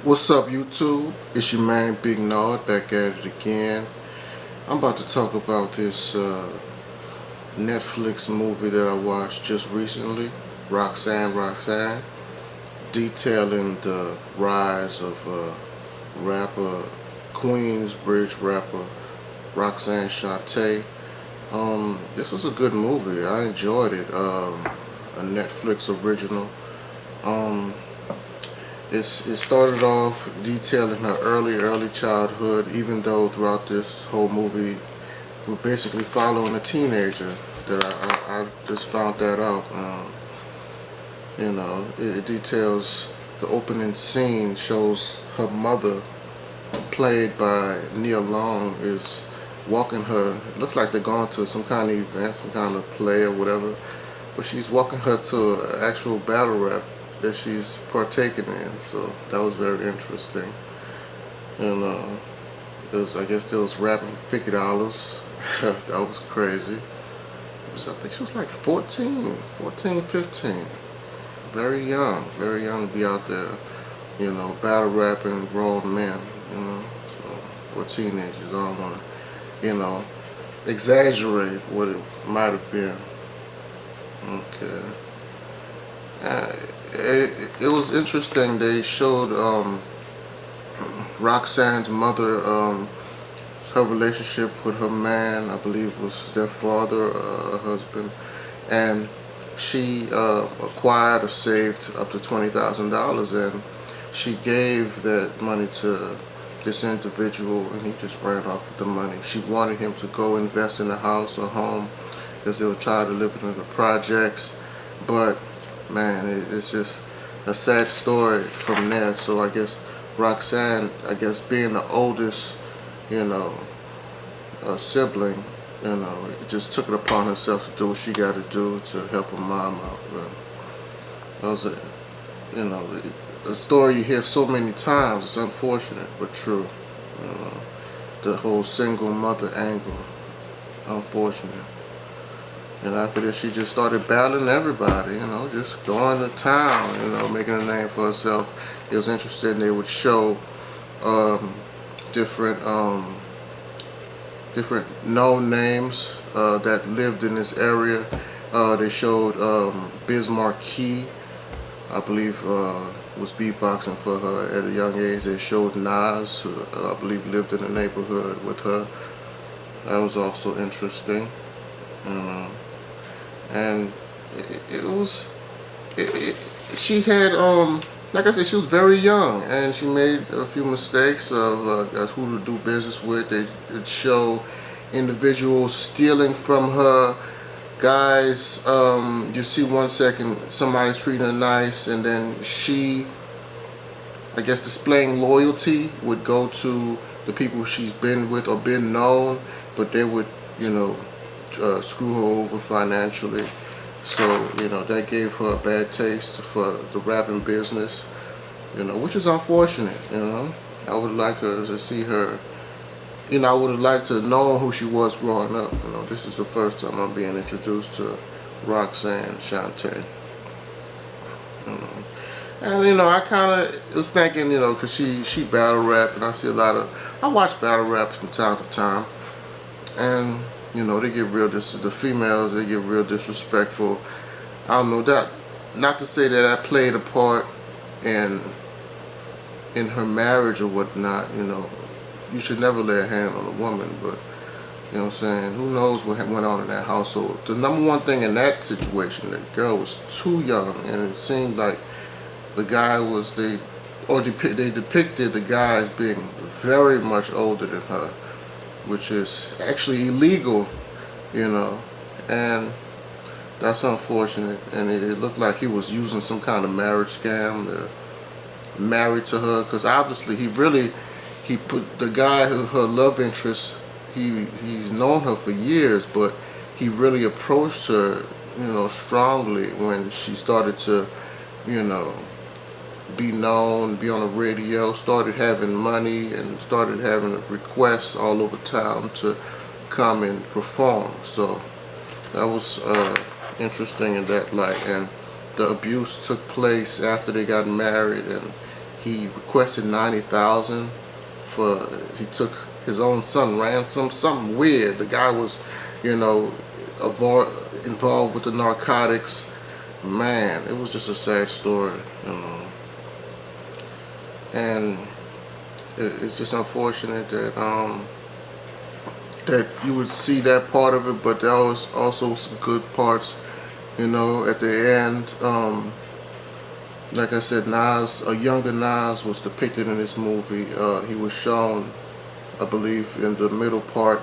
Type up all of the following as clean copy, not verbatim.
What's up, YouTube? It's your man Big Nod back at it again. I'm about to talk about this Netflix movie that I watched just recently, Roxanne Roxanne, detailing the rise of rapper, Queensbridge rapper Roxanne Shante. This was a good movie. I enjoyed it. A Netflix original. Um, it started off detailing her early childhood, even though throughout this whole movie we're basically following a teenager. That I just found that out. It details the opening scene shows her mother, played by Nia Long, is walking her. It looks like they're going to some kind of event, some kind of play or whatever, but she's walking her to an actual battle rap that she's partaking in. So that was very interesting. And I guess there was rapping for $50. That was crazy. I think she was like 14, 15. Very young to be out there, battle rapping grown men, or teenagers. I don't want to, exaggerate what it might have been. Okay. It was interesting. They showed Roxanne's mother, her relationship with her man, I believe was their father, husband, and she acquired or saved up to $20,000, and she gave that money to this individual, and he just ran off with the money. She wanted him to go invest in a house or home because they were tired of living in the projects, but man, it's just a sad story from there. So I guess Roxanne, being the oldest, sibling, it just took it upon herself to do what she got to do to help her mom out. But that was a story you hear so many times. It's unfortunate but true. The whole single mother angle, unfortunate. And after this, she just started battling everybody, just going to town, making a name for herself. It was interesting. They would show different known names that lived in this area. They showed Biz Markie, I believe, was beatboxing for her at a young age. They showed Nas, who I believe lived in the neighborhood with her. That was also interesting. And she had, like I said, she was very young, and she made a few mistakes of who to do business with. They'd show individuals stealing from her. Guys, you see 1 second somebody's treating her nice, and then she, I guess, displaying loyalty, would go to the people she's been with or been known, but they would, screw her over financially. So, that gave her a bad taste for the rapping business, which is unfortunate. I would like to see her, I would have liked to know who she was growing up. This is the first time I'm being introduced to Roxanne Shante. And I kind of was thinking, because she battle rap, and I watch battle rap from time to time, and they get the females, they get real disrespectful. I don't know that, not to say that I played a part in her marriage or whatnot. You should never lay a hand on a woman, but you know what I'm saying, who knows what went on in that household. The number one thing in that situation, the girl was too young, and it seemed like the guy was, they depicted the guy as being very much older than her, which is actually illegal, and that's unfortunate. And it looked like he was using some kind of marriage scam to marry to her, because obviously he put the guy, her love interest, he's known her for years, but he really approached her, strongly when she started to, be known, be on the radio, started having money, and started having requests all over town to come and perform. So that was interesting in that light. And the abuse took place after they got married, and he requested 90,000 for, he took his own son ransom, something weird. The guy was, you know, involved with the narcotics. Man, it was just a sad story, you know. And it's just unfortunate that that you would see that part of it, but there was also some good parts, you know, at the end. Like I said, Nas, a younger Nas was depicted in this movie. He was shown, I believe, in the middle part,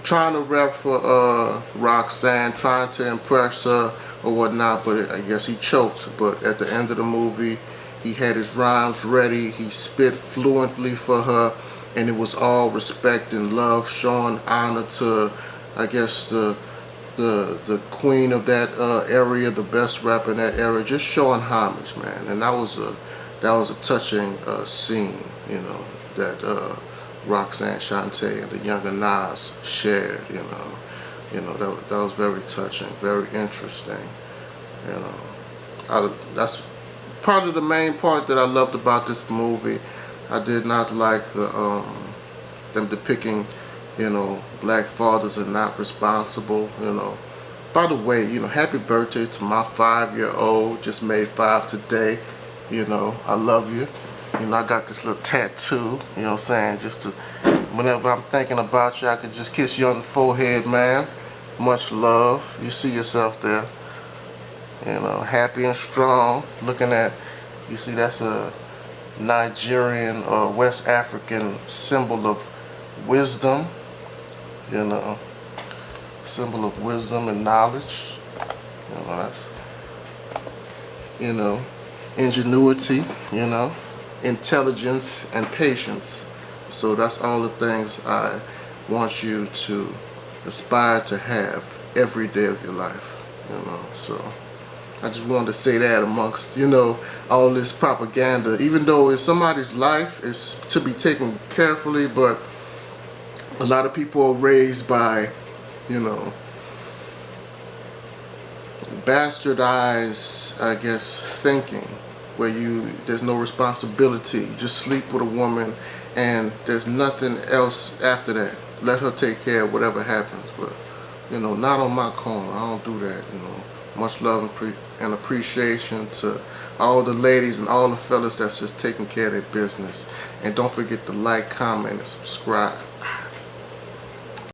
trying to rap for Roxanne, trying to impress her or whatnot, but I guess he choked. But at the end of the movie, he had his rhymes ready. He spit fluently for her, and it was all respect and love, showing honor to, I guess, the queen of that area, the best rapper in that area, just showing homage, man. And that was a touching scene, you know, that Roxanne Shante and the younger Nas shared, you know, that was very touching, very interesting, you know. That's part of the main part that I loved about this movie. I did not like them depicting, you know, black fathers are not responsible, you know. By the way, you know, happy birthday to my 5-year-old, just made 5 today, you know, I love you. You know, I got this little tattoo, you know what I'm saying, just to, whenever I'm thinking about you, I can just kiss you on the forehead, man. Much love. You see yourself there, you know, happy and strong, looking at, you see that's a Nigerian or West African symbol of wisdom, you know, symbol of wisdom and knowledge, you know, that's, you know, ingenuity, you know, intelligence and patience. So that's all the things I want you to aspire to have every day of your life, you know. So I just wanted to say that amongst, you know, all this propaganda, even though it's somebody's life, it's to be taken carefully, but a lot of people are raised by, you know, bastardized, I guess, thinking, where there's no responsibility. You just sleep with a woman and there's nothing else after that. Let her take care of whatever happens. But, you know, not on my corner. I don't do that, you know. Much love and appreciation to all the ladies and all the fellas that's just taking care of their business. And don't forget to like, comment, and subscribe.